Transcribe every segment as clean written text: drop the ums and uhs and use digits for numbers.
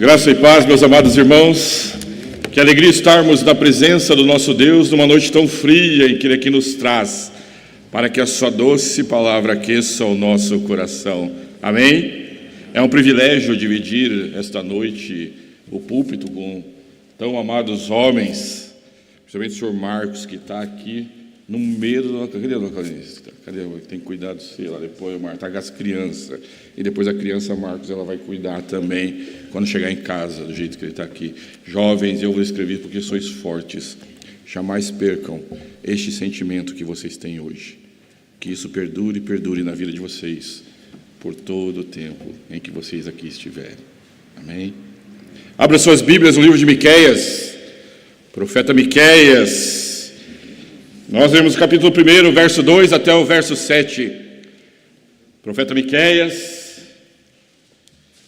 Graça e paz, meus amados irmãos. Que alegria estarmos na presença do nosso Deus numa noite tão fria em que Ele aqui nos traz, para que a sua doce palavra aqueça o nosso coração. Amém? É um privilégio dividir esta noite o púlpito com tão amados homens, principalmente o senhor Marcos, que está aqui no meio do... Cadê o localista? Cadê? Tem que cuidar do seu lá depois, o Marcos está com as crianças. E depois a criança Marcos, ela vai cuidar também quando chegar em casa, do jeito que ele está aqui. Jovens, eu vou escrever porque sois fortes. Jamais percam este sentimento que vocês têm hoje. Que isso perdure e perdure na vida de vocês por todo o tempo em que vocês aqui estiverem. Amém? Abra suas Bíblias no livro de Miqueias. Profeta Miqueias. Nós vemos o capítulo 1, verso 2 até o verso 7. Profeta Miqueias,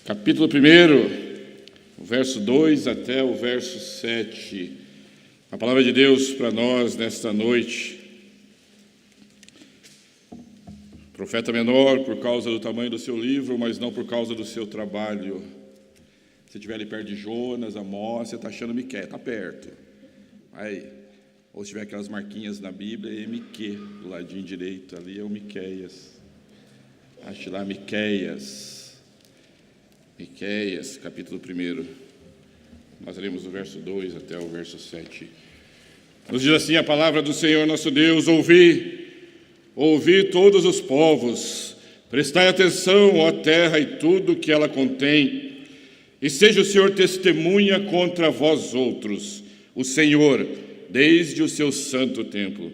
capítulo 1, verso 2 até o verso 7. A palavra de Deus para nós nesta noite. Profeta menor por causa do tamanho do seu livro, mas não por causa do seu trabalho. Se estiver ali perto de Jonas, Amós, você está achando Miqueias, está perto. Aí... Ou se tiver aquelas marquinhas na Bíblia, é MQ, do ladinho direito, ali é o Miqueias. Ache lá Miqueias. Miqueias, capítulo 1. Nós leremos do verso 2 até o verso 7. Nos diz assim a palavra do Senhor nosso Deus: ouvi todos os povos, prestai atenção, ó terra, e tudo que ela contém, e seja o Senhor testemunha contra vós outros, o Senhor, desde o seu santo templo.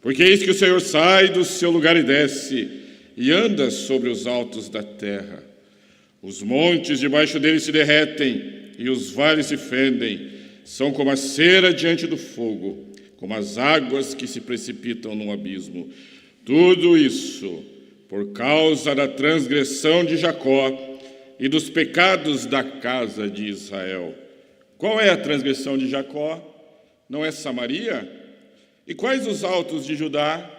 Porque eis que o Senhor sai do seu lugar e desce, e anda sobre os altos da terra. Os montes debaixo dele se derretem, e os vales se fendem, são como a cera diante do fogo, como as águas que se precipitam num abismo. Tudo isso por causa da transgressão de Jacó e dos pecados da casa de Israel. Qual é a transgressão de Jacó? Não é Samaria? E quais os altos de Judá?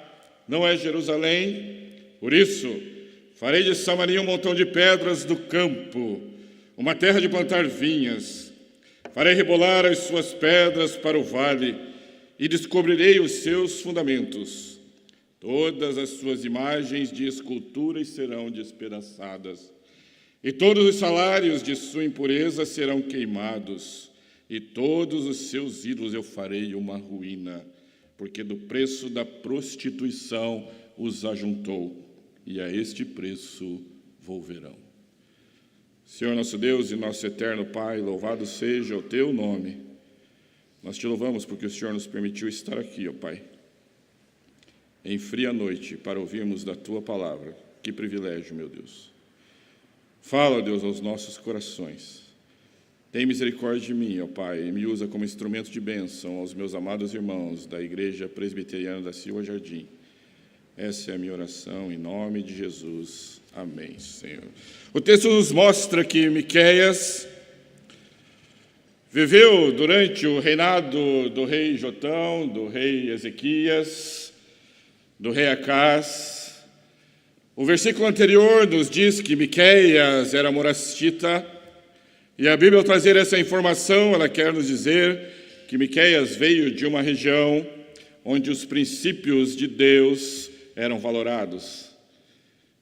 Não é Jerusalém? Por isso, farei de Samaria um montão de pedras do campo, uma terra de plantar vinhas. Farei rebolar as suas pedras para o vale e descobrirei os seus fundamentos. Todas as suas imagens de esculturas serão despedaçadas, e todos os salários de sua impureza serão queimados. E todos os seus ídolos eu farei uma ruína, porque do preço da prostituição os ajuntou, e a este preço volverão. Senhor nosso Deus e nosso eterno Pai, louvado seja o teu nome. Nós te louvamos porque o Senhor nos permitiu estar aqui, ó Pai, em fria noite, para ouvirmos da tua palavra. Que privilégio, meu Deus. Fala, Deus, aos nossos corações. Tem misericórdia de mim, ó Pai, e me usa como instrumento de bênção aos meus amados irmãos da Igreja Presbiteriana da Silva Jardim. Essa é a minha oração, em nome de Jesus. Amém, Senhor. O texto nos mostra que Miqueias viveu durante o reinado do rei Jotão, do rei Ezequias, do rei Acás. O versículo anterior nos diz que Miqueias era morastita. E a Bíblia, ao trazer essa informação, ela quer nos dizer que Miqueias veio de uma região onde os princípios de Deus eram valorados.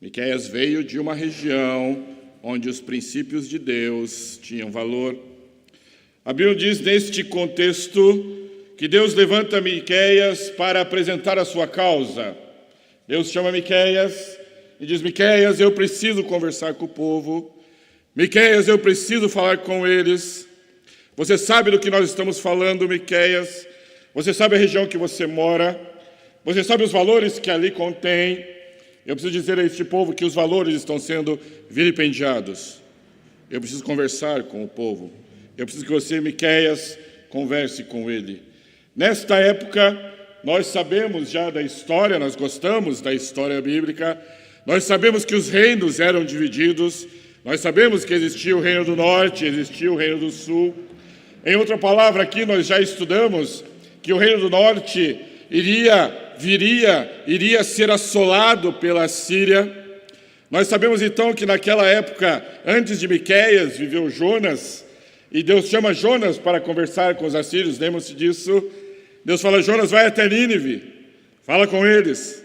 Miqueias veio de uma região onde os princípios de Deus tinham valor. A Bíblia diz, neste contexto, que Deus levanta Miqueias para apresentar a sua causa. Deus chama Miqueias e diz: Miqueias, eu preciso conversar com o povo. Miqueias, eu preciso falar com eles. Você sabe do que nós estamos falando, Miqueias. Você sabe a região que você mora. Você sabe os valores que ali contém. Eu preciso dizer a este povo que os valores estão sendo vilipendiados. Eu preciso conversar com o povo. Eu preciso que você, Miqueias, converse com ele. Nesta época, nós sabemos já da história, nós gostamos da história bíblica. Nós sabemos que os reinos eram divididos. Nós sabemos que existia o reino do norte, existia o reino do sul. Em outra palavra, aqui nós já estudamos que o reino do norte iria ser assolado pela Síria. Nós sabemos então que naquela época, antes de Miqueias, viveu Jonas, e Deus chama Jonas para conversar com os assírios, lembram-se disso? Deus fala: Jonas, vai até Nínive, fala com eles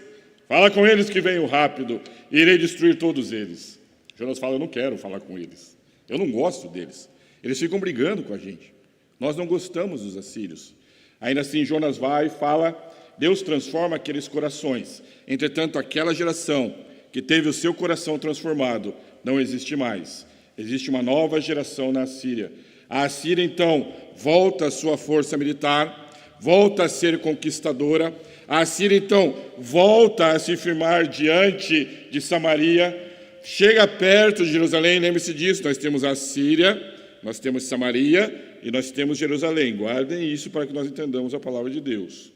que venham rápido, e irei destruir todos eles. Jonas fala: eu não quero falar com eles, eu não gosto deles, eles ficam brigando com a gente, nós não gostamos dos assírios. Ainda assim Jonas vai e fala, Deus transforma aqueles corações. Entretanto, aquela geração que teve o seu coração transformado não existe mais. Existe uma nova geração na Assíria. A Assíria, então, volta à sua força militar, volta a ser conquistadora. A Assíria, então, volta a se firmar diante de Samaria, chega perto de Jerusalém. Lembre-se disso, nós temos a Assíria, nós temos Samaria e nós temos Jerusalém. Guardem isso para que nós entendamos a palavra de Deus.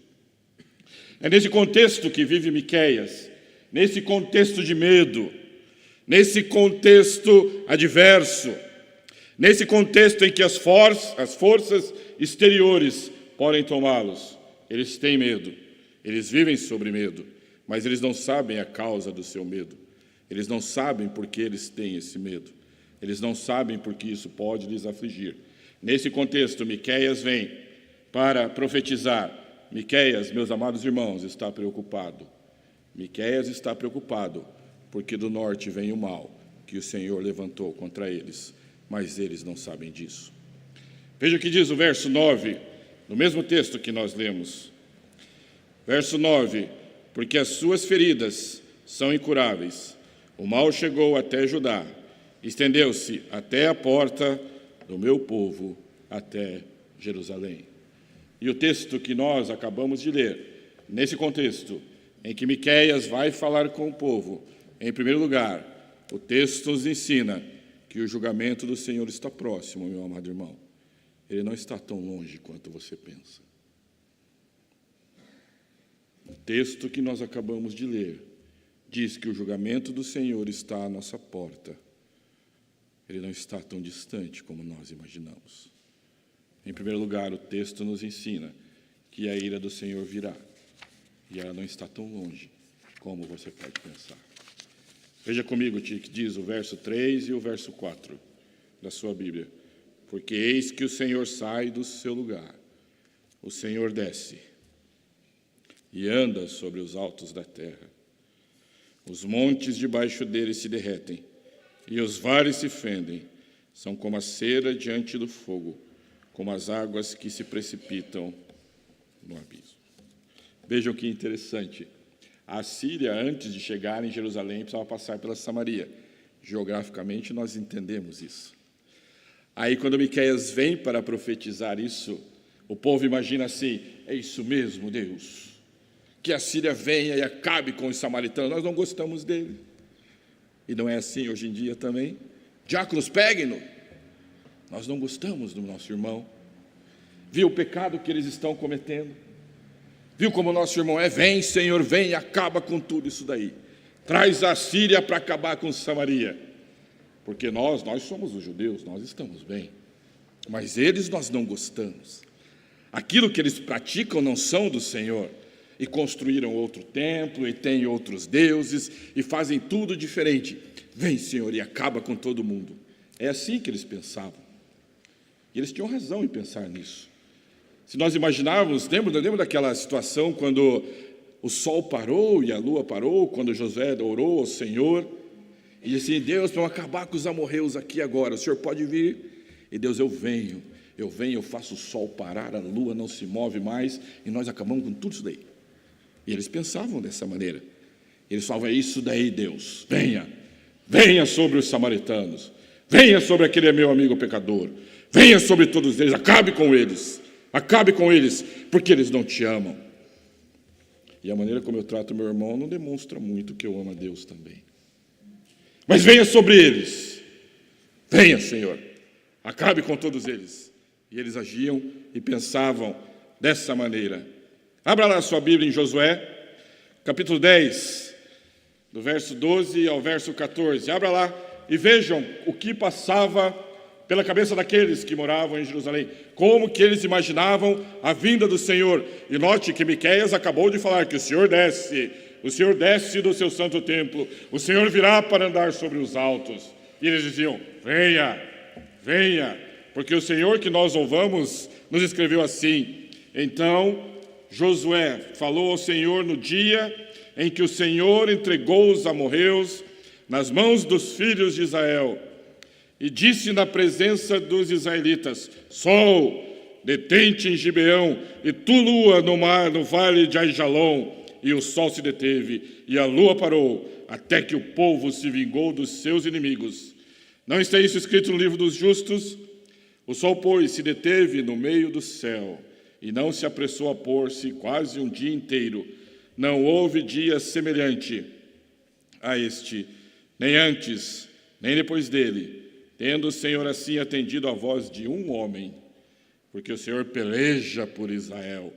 É nesse contexto que vive Miqueias, nesse contexto de medo, nesse contexto adverso, nesse contexto em que as forças exteriores podem tomá-los. Eles têm medo, eles vivem sobre medo, mas eles não sabem a causa do seu medo. Eles não sabem por que eles têm esse medo. Eles não sabem por que isso pode lhes afligir. Nesse contexto, Miqueias vem para profetizar. Miqueias, meus amados irmãos, está preocupado. Miqueias está preocupado porque do norte vem o mal que o Senhor levantou contra eles, mas eles não sabem disso. Veja o que diz o verso 9, no mesmo texto que nós lemos. Verso 9: porque as suas feridas são incuráveis, o mal chegou até Judá, estendeu-se até a porta do meu povo, até Jerusalém. E o texto que nós acabamos de ler, nesse contexto em que Miqueias vai falar com o povo, em primeiro lugar, o texto nos ensina que o julgamento do Senhor está próximo, meu amado irmão. Ele não está tão longe quanto você pensa. O texto que nós acabamos de ler diz que o julgamento do Senhor está à nossa porta. Ele não está tão distante como nós imaginamos. Em primeiro lugar, o texto nos ensina que a ira do Senhor virá, e ela não está tão longe como você pode pensar. Veja comigo o que diz o verso 3 e o verso 4 da sua Bíblia. Porque eis que o Senhor sai do seu lugar, o Senhor desce e anda sobre os altos da terra. Os montes debaixo dele se derretem, e os vales se fendem, são como a cera diante do fogo, como as águas que se precipitam no abismo. Vejam que interessante. A Síria, antes de chegar em Jerusalém, precisava passar pela Samaria. Geograficamente, nós entendemos isso. Aí, quando Miqueias vem para profetizar isso, o povo imagina assim: é isso mesmo, Deus, que a Síria venha e acabe com os samaritanos. Nós não gostamos dele. E não é assim hoje em dia também? Diáconos, peguem-no. Nós não gostamos do nosso irmão. Viu o pecado que eles estão cometendo? Viu como o nosso irmão é? Vem, Senhor, vem e acaba com tudo isso daí. Traz a Síria para acabar com Samaria. Porque nós somos os judeus, nós estamos bem. Mas eles nós não gostamos. Aquilo que eles praticam não são do Senhor. E construíram outro templo, e têm outros deuses, e fazem tudo diferente. Vem, Senhor, e acaba com todo mundo. É assim que eles pensavam. E eles tinham razão em pensar nisso. Se nós imaginarmos, lembra daquela situação quando o sol parou e a lua parou, quando Josué orou ao Senhor, e disse assim: Deus, vamos acabar com os amorreus aqui agora, o Senhor pode vir? E Deus: eu venho, eu faço o sol parar, a lua não se move mais, e nós acabamos com tudo isso daí. E eles pensavam dessa maneira. Eles falavam: é isso daí, Deus, venha sobre os samaritanos, venha sobre aquele meu amigo pecador, venha sobre todos eles, acabe com eles, porque eles não te amam. E a maneira como eu trato meu irmão não demonstra muito que eu amo a Deus também. Mas venha sobre eles, venha, Senhor, acabe com todos eles. E eles agiam e pensavam dessa maneira. Abra lá a sua Bíblia em Josué, capítulo 10, do verso 12 ao verso 14. Abra lá e vejam o que passava pela cabeça daqueles que moravam em Jerusalém, como que eles imaginavam a vinda do Senhor. E note que Miqueias acabou de falar que o Senhor desce o Senhor desce do seu santo templo, o Senhor virá para andar sobre os altos. E eles diziam: venha, venha, porque o Senhor que nós louvamos nos escreveu assim. Então Josué falou ao Senhor no dia em que o Senhor entregou os amorreus nas mãos dos filhos de Israel, e disse na presença dos israelitas: Sol, detente em Gibeão, e tu, lua, no vale de Aijalon. E o sol se deteve, e a lua parou, até que o povo se vingou dos seus inimigos. Não está isso escrito no livro dos justos? O sol, pois, se deteve no meio do céu, e não se apressou a pôr-se quase um dia inteiro. Não houve dia semelhante a este, nem antes, nem depois dele, tendo o Senhor assim atendido à voz de um homem, porque o Senhor peleja por Israel.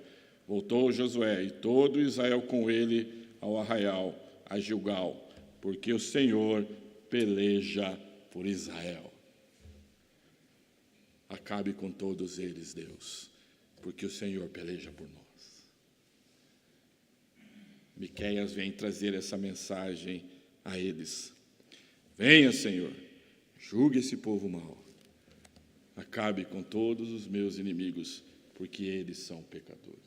Voltou Josué e todo Israel com ele ao arraial, a Gilgal, porque o Senhor peleja por Israel. Acabe com todos eles, Deus, porque o Senhor peleja por nós. Miqueias vem trazer essa mensagem a eles. Venha, Senhor, julgue esse povo mau. Acabe com todos os meus inimigos, porque eles são pecadores.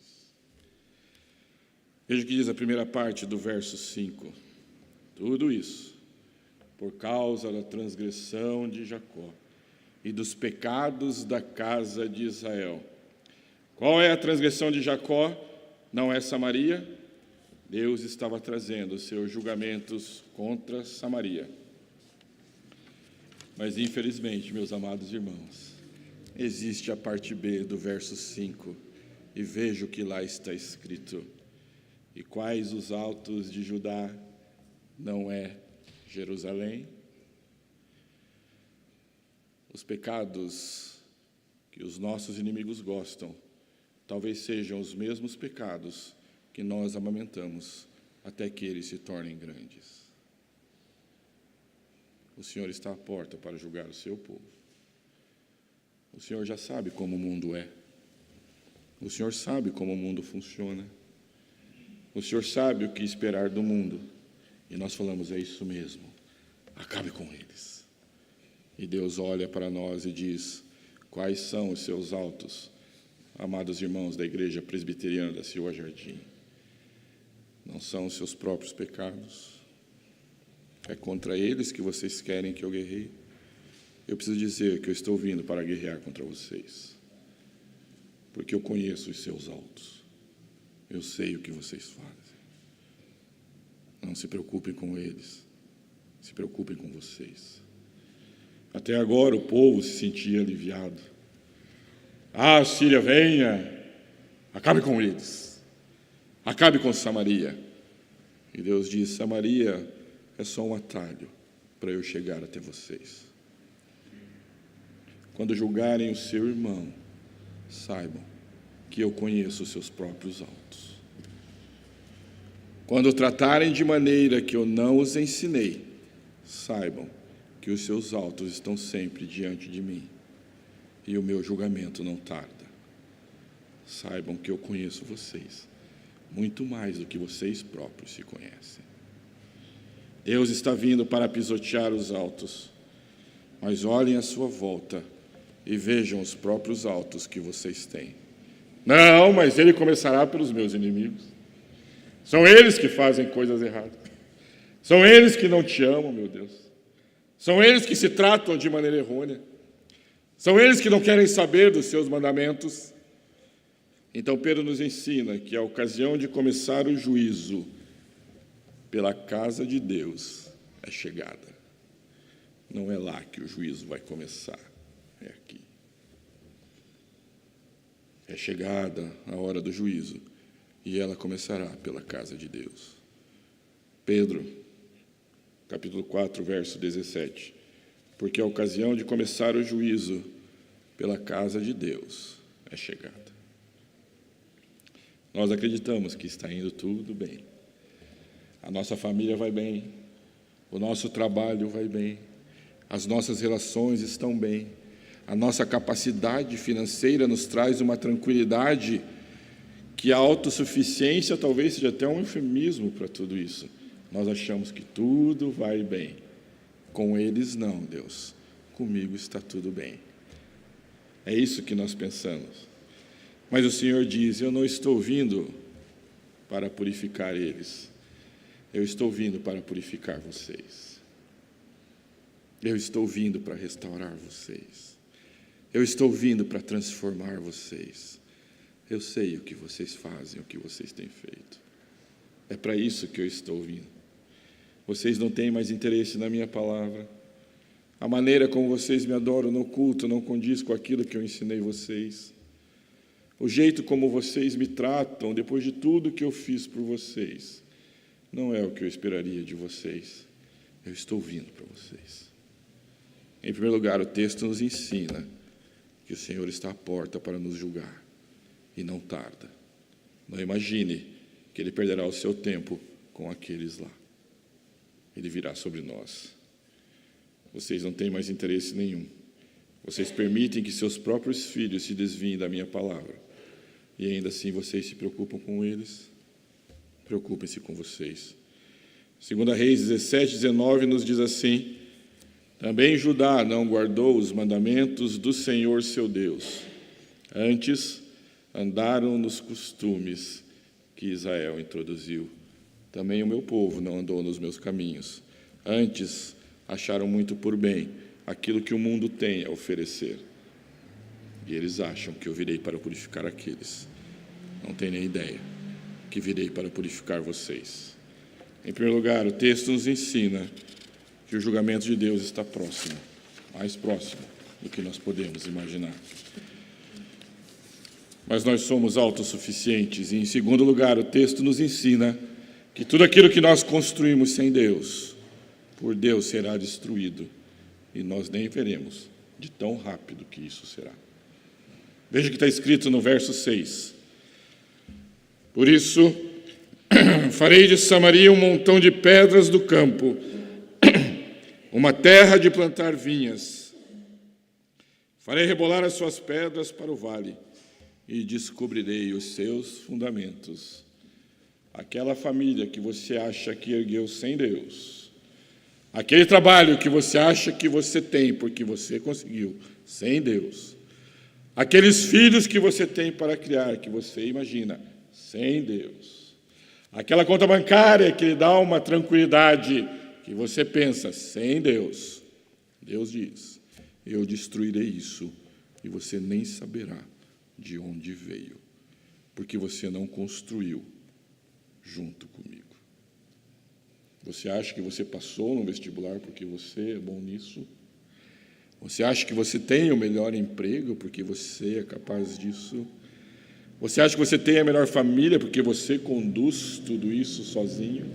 Veja o que diz a primeira parte do verso 5. Tudo isso por causa da transgressão de Jacó e dos pecados da casa de Israel. Qual é a transgressão de Jacó? Não é Samaria? Deus estava trazendo os seus julgamentos contra Samaria. Mas, infelizmente, meus amados irmãos, existe a parte B do verso 5, e veja o que lá está escrito. E quais os altos de Judá? Não é Jerusalém? Os pecados que os nossos inimigos gostam, talvez sejam os mesmos pecados que nós amamentamos até que eles se tornem grandes. O Senhor está à porta para julgar o seu povo. O Senhor já sabe como o mundo é. O Senhor sabe como o mundo funciona. O Senhor sabe o que esperar do mundo. E nós falamos: é isso mesmo, acabe com eles. E Deus olha para nós e diz: quais são os seus altos, amados irmãos da Igreja Presbiteriana da Silva Jardim? Não são os seus próprios pecados? É contra eles que vocês querem que eu guerreie? Eu preciso dizer que eu estou vindo para guerrear contra vocês, porque eu conheço os seus altos. Eu sei o que vocês fazem. Não se preocupem com eles, se preocupem com vocês. Até agora o povo se sentia aliviado. Ah, Síria, venha, acabe com eles, acabe com Samaria. E Deus diz: Samaria é só um atalho para eu chegar até vocês. Quando julgarem o seu irmão, saibam que eu conheço os seus próprios altos. Quando tratarem de maneira que eu não os ensinei, saibam que os seus altos estão sempre diante de mim, e o meu julgamento não tarda. Saibam que eu conheço vocês, muito mais do que vocês próprios se conhecem. Deus está vindo para pisotear os altos, mas olhem à sua volta e vejam os próprios altos que vocês têm. Não, mas ele começará pelos meus inimigos. São eles que fazem coisas erradas. São eles que não te amam, meu Deus. São eles que se tratam de maneira errônea. São eles que não querem saber dos seus mandamentos. Então Pedro nos ensina que a ocasião de começar o juízo pela casa de Deus é chegada. Não é lá que o juízo vai começar, é aqui. É chegada a hora do juízo, e ela começará pela casa de Deus. Pedro, capítulo 4, verso 17. Porque a ocasião de começar o juízo pela casa de Deus é chegada. Nós acreditamos que está indo tudo bem. A nossa família vai bem, o nosso trabalho vai bem, as nossas relações estão bem, a nossa capacidade financeira nos traz uma tranquilidade que a autossuficiência talvez seja até um eufemismo para tudo isso. Nós achamos que tudo vai bem. Com eles não, Deus. Comigo está tudo bem. É isso que nós pensamos. Mas o Senhor diz, eu não estou vindo para purificar eles. Eu estou vindo para purificar vocês. Eu estou vindo para restaurar vocês. Eu estou vindo para transformar vocês. Eu sei o que vocês fazem, o que vocês têm feito. É para isso que eu estou vindo. Vocês não têm mais interesse na minha palavra. A maneira como vocês me adoram no culto não condiz com aquilo que eu ensinei vocês. O jeito como vocês me tratam, depois de tudo que eu fiz por vocês, não é o que eu esperaria de vocês. Eu estou vindo para vocês. Em primeiro lugar, o texto nos ensina que o Senhor está à porta para nos julgar. E não tarda. Não imagine que Ele perderá o seu tempo com aqueles lá. Ele virá sobre nós. Vocês não têm mais interesse nenhum. Vocês permitem que seus próprios filhos se desviem da minha palavra. E ainda assim vocês se preocupam com eles. Preocupem-se com vocês. 2 Reis 17:19 nos diz assim: também Judá não guardou os mandamentos do Senhor seu Deus. Antes, andaram nos costumes que Israel introduziu. Também o meu povo não andou nos meus caminhos. Antes, acharam muito por bem aquilo que o mundo tem a oferecer. E eles acham que eu virei para purificar aqueles. Não têm nem ideia que virei para purificar vocês. Em primeiro lugar, o texto nos ensina que o julgamento de Deus está próximo, mais próximo do que nós podemos imaginar. Mas nós somos autossuficientes. E, em segundo lugar, o texto nos ensina que tudo aquilo que nós construímos sem Deus, por Deus será destruído. E nós nem veremos de tão rápido que isso será. Veja o que está escrito no verso 6. Por isso, farei de Samaria um montão de pedras do campo, uma terra de plantar vinhas. Farei rebolar as suas pedras para o vale, e descobrirei os seus fundamentos. Aquela família que você acha que ergueu sem Deus, aquele trabalho que você acha que você tem porque você conseguiu sem Deus, aqueles filhos que você tem para criar, que você imagina, sem Deus, aquela conta bancária que lhe dá uma tranquilidade que você pensa, sem Deus, Deus diz, eu destruirei isso e você nem saberá de onde veio, porque você não construiu junto comigo. Você acha que você passou no vestibular porque você é bom nisso? Você acha que você tem o melhor emprego porque você é capaz disso? Você acha que você tem a melhor família porque você conduz tudo isso sozinho?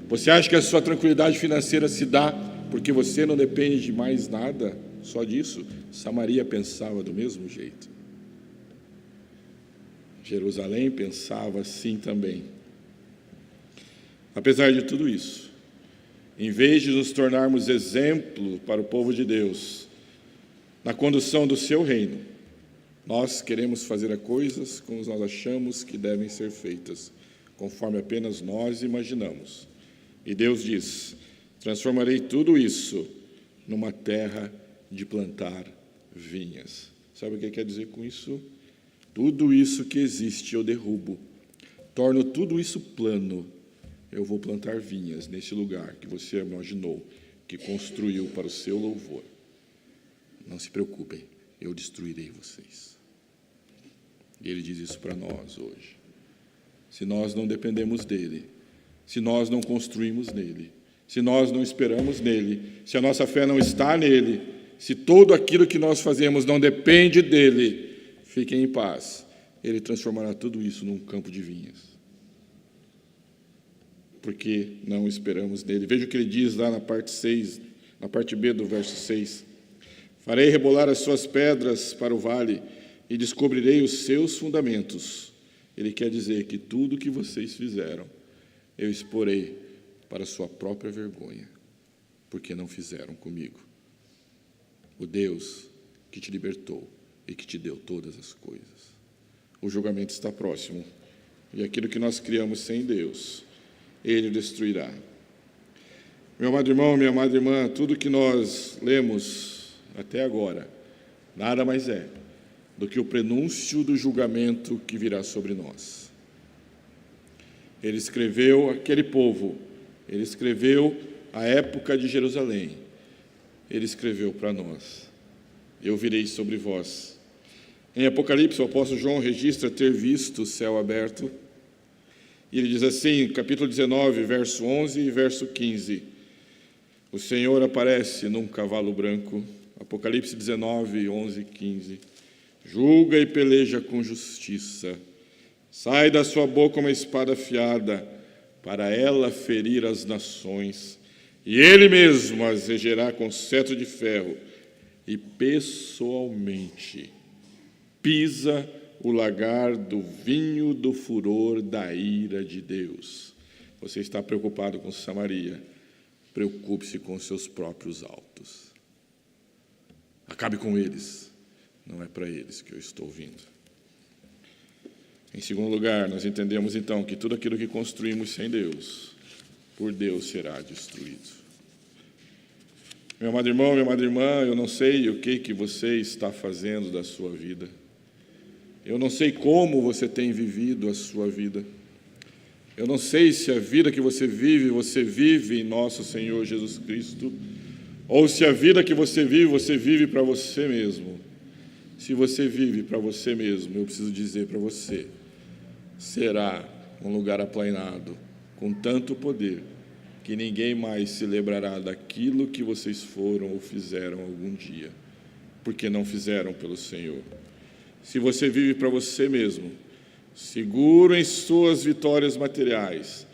Você acha que a sua tranquilidade financeira se dá porque você não depende de mais nada, só disso? Samaria pensava do mesmo jeito. Jerusalém pensava assim também. Apesar de tudo isso, em vez de nos tornarmos exemplo para o povo de Deus na condução do seu reino, nós queremos fazer coisas como nós achamos que devem ser feitas, conforme apenas nós imaginamos. E Deus diz, transformarei tudo isso numa terra de plantar vinhas. Sabe o que quer dizer com isso? Tudo isso que existe eu derrubo, torno tudo isso plano. Eu vou plantar vinhas nesse lugar que você imaginou, que construiu para o seu louvor. Não se preocupem, eu destruirei vocês. E Ele diz isso para nós hoje. Se nós não dependemos dEle, se nós não construímos nele, se nós não esperamos nele, se a nossa fé não está nele, se tudo aquilo que nós fazemos não depende dele, fiquem em paz. Ele transformará tudo isso num campo de vinhas. Porque não esperamos nele. Veja o que ele diz lá na parte 6, na parte B do verso 6. Farei rebolar as suas pedras para o vale e descobrirei os seus fundamentos. Ele quer dizer que tudo que vocês fizeram, eu exporei para a sua própria vergonha, porque não fizeram comigo. O Deus que te libertou e que te deu todas as coisas. o julgamento está próximo. E aquilo que nós criamos sem Deus, Ele destruirá. Meu amado irmão, minha amada irmã, tudo que nós lemos até agora, nada mais é do que o prenúncio do julgamento que virá sobre nós. Ele escreveu aquele povo, ele escreveu a época de Jerusalém, ele escreveu para nós: eu virei sobre vós. Em Apocalipse, o apóstolo João registra ter visto o céu aberto, e ele diz assim, capítulo 19, verso 11 e verso 15, o Senhor aparece num cavalo branco. Apocalipse 19, 11 e 15. Julga e peleja com justiça. Sai da sua boca uma espada afiada, para ela ferir as nações. E ele mesmo as regerá com cetro de ferro, e pessoalmente pisa o lagar do vinho do furor da ira de Deus. Você está preocupado com Samaria? Preocupe-se com seus próprios autos. Acabe com eles. Não é para eles que eu estou vindo. Em segundo lugar, nós entendemos então que tudo aquilo que construímos sem Deus, por Deus será destruído. Meu amado irmão, minha amada irmã, eu não sei o que você está fazendo da sua vida. Eu não sei como você tem vivido a sua vida. Eu não sei se a vida que você vive em nosso Senhor Jesus Cristo, ou se a vida que você vive para você mesmo. Se você vive para você mesmo, eu preciso dizer para você, será um lugar aplainado, com tanto poder, que ninguém mais se lembrará daquilo que vocês foram ou fizeram algum dia, porque não fizeram pelo Senhor. Se você vive para você mesmo, seguro em suas vitórias materiais,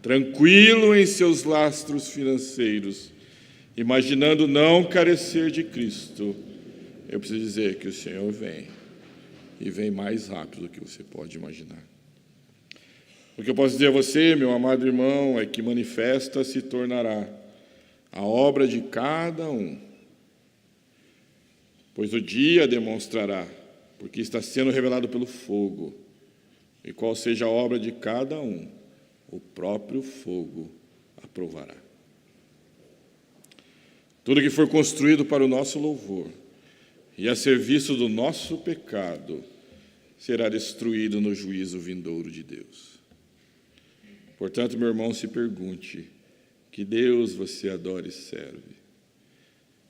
tranquilo em seus lastros financeiros, imaginando não carecer de Cristo, eu preciso dizer que o Senhor vem, e vem mais rápido do que você pode imaginar. O que eu posso dizer a você, meu amado irmão, é que manifesta se tornará a obra de cada um, pois o dia demonstrará, porque está sendo revelado pelo fogo, e qual seja a obra de cada um, o próprio fogo aprovará. Tudo que for construído para o nosso louvor e a serviço do nosso pecado será destruído no juízo vindouro de Deus. Portanto, meu irmão, se pergunte: que Deus você adora e serve?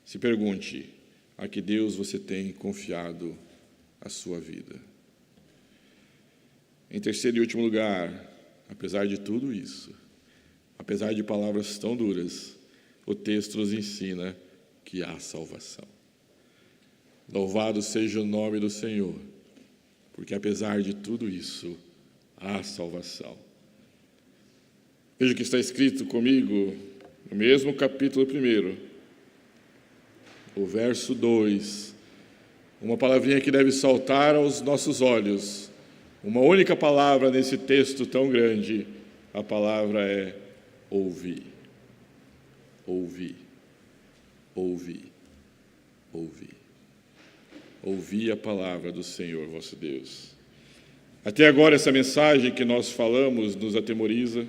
Se pergunte: a que Deus você tem confiado a sua vida? Em terceiro e último lugar, apesar de tudo isso, apesar de palavras tão duras, o texto nos ensina que há salvação. Louvado seja o nome do Senhor, porque apesar de tudo isso, há salvação. Veja o que está escrito comigo no mesmo capítulo 1, o verso 2. Uma palavrinha que deve saltar aos nossos olhos. Uma única palavra nesse texto tão grande. A palavra é ouvir. Ouvir. Ouvir. Ouvir. Ouvir a palavra do Senhor, vosso Deus. Até agora, essa mensagem que nós falamos nos atemoriza.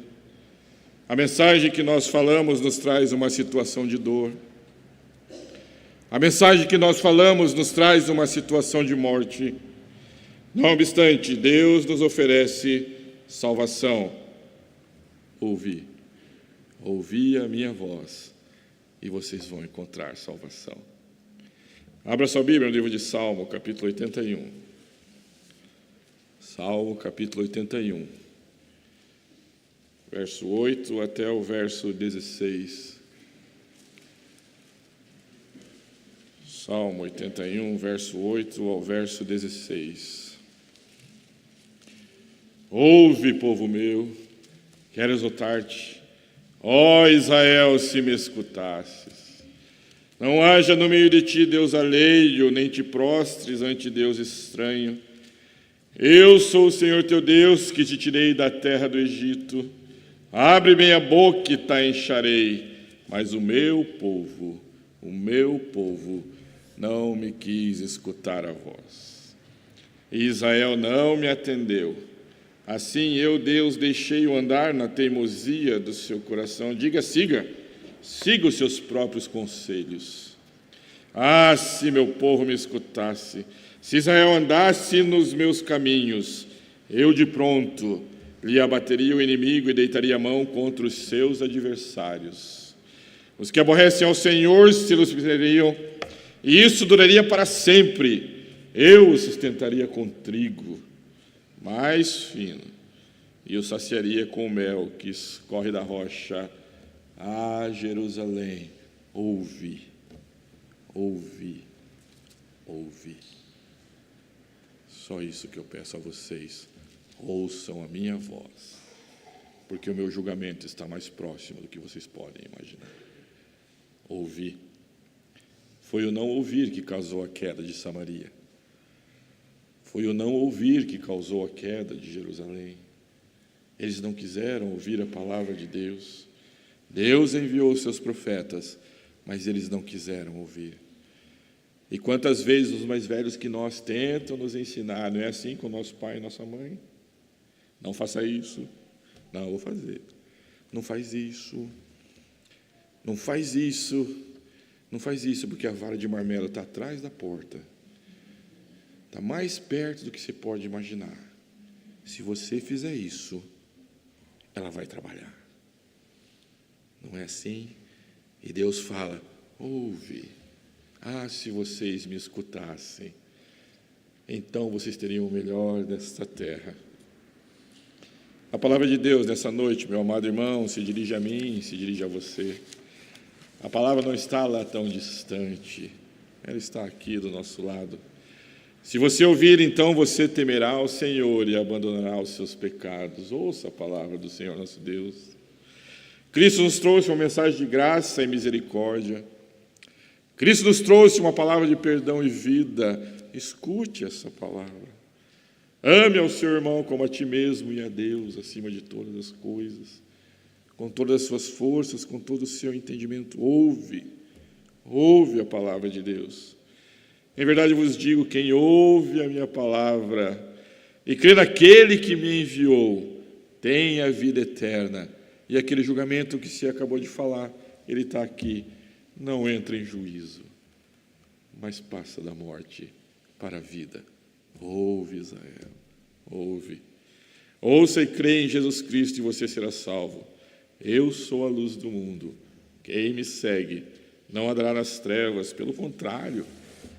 A mensagem que nós falamos nos traz uma situação de dor. A mensagem que nós falamos nos traz uma situação de morte. Não obstante, Deus nos oferece salvação. Ouvi. Ouvi a minha voz e vocês vão encontrar salvação. Abra sua Bíblia no livro de Salmo, capítulo 81. Salmo, capítulo 81. Verso 8 até o verso 16. Salmo 81, verso 8 ao verso 16. Ouve, povo meu, quero exortar-te, ó Israel, se me escutasses. Não haja no meio de ti Deus alheio, nem te prostres ante Deus estranho. Eu sou o Senhor teu Deus, que te tirei da terra do Egito. Abre bem a boca e te encharei. Mas o meu povo não me quis escutar a voz. e Israel não me atendeu. Assim eu, Deus, deixei-o andar na teimosia do seu coração. Diga, siga os seus próprios conselhos. Ah, se meu povo me escutasse, se Israel andasse nos meus caminhos, eu de pronto lhe abateria o inimigo e deitaria a mão contra os seus adversários. Os que aborrecem ao Senhor se luciferariam, e isso duraria para sempre. Eu o sustentaria com trigo mais fino, e o saciaria com mel que escorre da rocha. Ah, Jerusalém, ouve, ouve, ouve. Só isso que eu peço a vocês. Ouçam a minha voz, porque o meu julgamento está mais próximo do que vocês podem imaginar. Ouvir. Foi o não ouvir que causou a queda de Samaria. Foi o não ouvir que causou a queda de Jerusalém. Eles não quiseram ouvir a palavra de Deus. Deus enviou os seus profetas, mas eles não quiseram ouvir. E quantas vezes os mais velhos que nós tentam nos ensinar, não é assim com nosso pai e nossa mãe? Não faça isso. Não, eu vou fazer. Não faz isso. Não faz isso. Não faz isso, porque a vara de marmelo está atrás da porta. Está mais perto do que você pode imaginar. Se você fizer isso, ela vai trabalhar. Não é assim? E Deus fala, ouve. Ah, se vocês me escutassem, então vocês teriam o melhor desta terra. A palavra de Deus nessa noite, meu amado irmão, se dirige a mim, se dirige a você. A palavra não está lá tão distante, ela está aqui do nosso lado. Se você ouvir, então você temerá ao Senhor e abandonará os seus pecados. Ouça a palavra do Senhor nosso Deus. Cristo nos trouxe uma mensagem de graça e misericórdia. Cristo nos trouxe uma palavra de perdão e vida. Escute essa palavra. Ame ao seu irmão como a ti mesmo e a Deus acima de todas as coisas, com todas as suas forças, com todo o seu entendimento. Ouve a palavra de Deus. Em verdade vos digo, quem ouve a minha palavra e crê naquele que me enviou, tem a vida eterna. E aquele julgamento que você acabou de falar, ele está aqui, não entra em juízo, mas passa da morte para a vida. Ouve, Israel, ouve. Ouça e crê em Jesus Cristo e você será salvo. Eu sou a luz do mundo. Quem me segue não andará nas trevas, pelo contrário,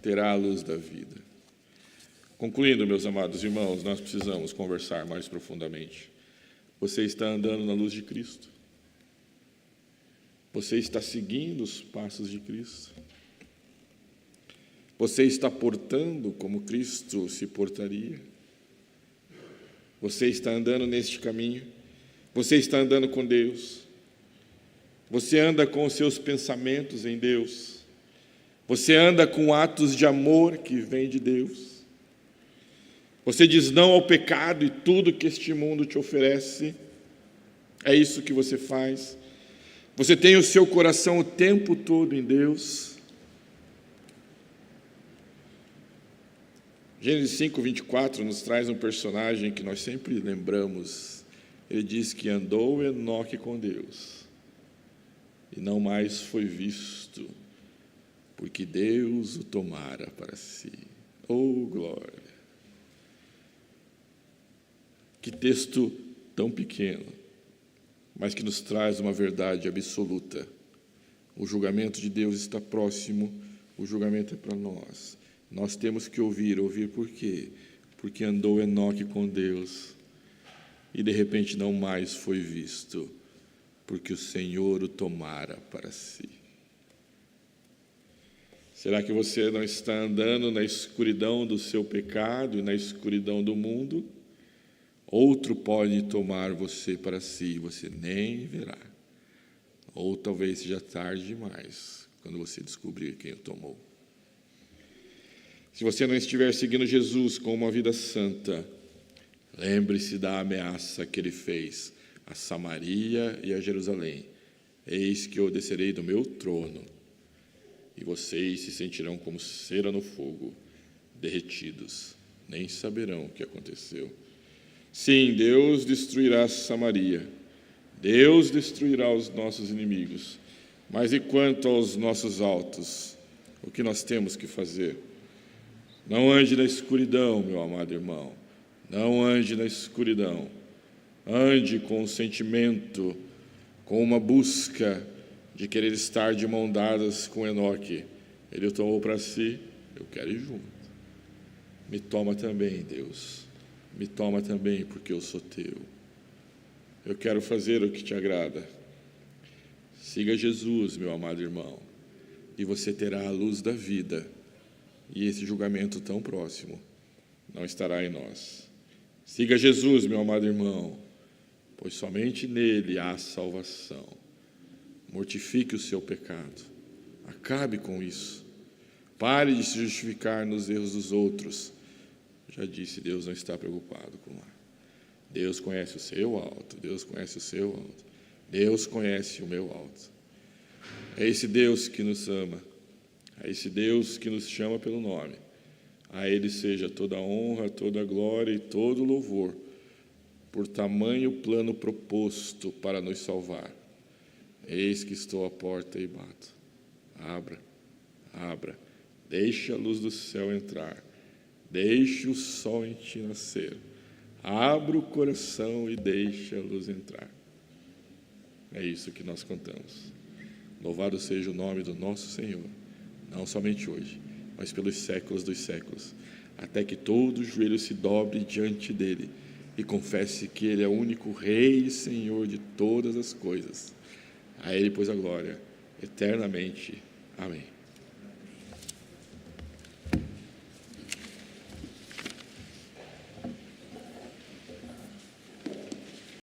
terá a luz da vida. Concluindo, meus amados irmãos, nós precisamos conversar mais profundamente. Você está andando na luz de Cristo? Você está seguindo os passos de Cristo? Você está portando como Cristo se portaria? Você está andando neste caminho? Você está andando com Deus? Você anda com os seus pensamentos em Deus? Você anda com atos de amor que vêm de Deus? Você diz não ao pecado e tudo que este mundo te oferece? É isso que você faz? Você tem o seu coração o tempo todo em Deus? Gênesis 5, 24 nos traz um personagem que nós sempre lembramos. Ele diz que andou Enoque com Deus e não mais foi visto, porque Deus o tomara para si. Oh, glória! Que texto tão pequeno, mas que nos traz uma verdade absoluta. O julgamento de Deus está próximo, o julgamento é para nós. Nós temos que ouvir por quê? Porque andou Enoque com Deus e de repente não mais foi visto, porque o Senhor o tomara para si. Será que você não está andando na escuridão do seu pecado e na escuridão do mundo? Outro pode tomar você para si, você nem verá. Ou talvez seja tarde demais, quando você descobrir quem o tomou. Se você não estiver seguindo Jesus com uma vida santa, lembre-se da ameaça que ele fez a Samaria e a Jerusalém. Eis que eu descerei do meu trono, e vocês se sentirão como cera no fogo, derretidos nem saberão o que aconteceu. Sim, Deus destruirá Samaria, Deus destruirá os nossos inimigos. Mas e quanto aos nossos altos, o que nós temos que fazer? Não ande na escuridão, meu amado irmão, não ande na escuridão. Ande com um sentimento, com uma busca de querer estar de mão dadas com Enoque. Ele o tomou para si, eu quero ir junto. Me toma também, Deus. Me toma também, porque eu sou teu. Eu quero fazer o que te agrada. Siga Jesus, meu amado irmão, e você terá a luz da vida. E esse julgamento tão próximo não estará em nós. Siga Jesus, meu amado irmão, pois somente nele há salvação. Mortifique o seu pecado. Acabe com isso. Pare de se justificar nos erros dos outros. Já disse, Deus não está preocupado com lá. Deus conhece o seu alto. Deus conhece o seu alto. Deus conhece o meu alto. É esse Deus que nos ama. É esse Deus que nos chama pelo nome. A Ele seja toda a honra, toda a glória e todo o louvor, por tamanho plano proposto para nos salvar. Eis que estou à porta e bato. Abra, abra. Deixe a luz do céu entrar. Deixe o sol em ti nascer. Abra o coração e deixe a luz entrar. É isso que nós cantamos. Louvado seja o nome do nosso Senhor, não somente hoje, mas pelos séculos dos séculos, até que todo joelho se dobre diante dele e confesse que ele é o único Rei e Senhor de todas as coisas. A ele, pois, a glória eternamente. Amém.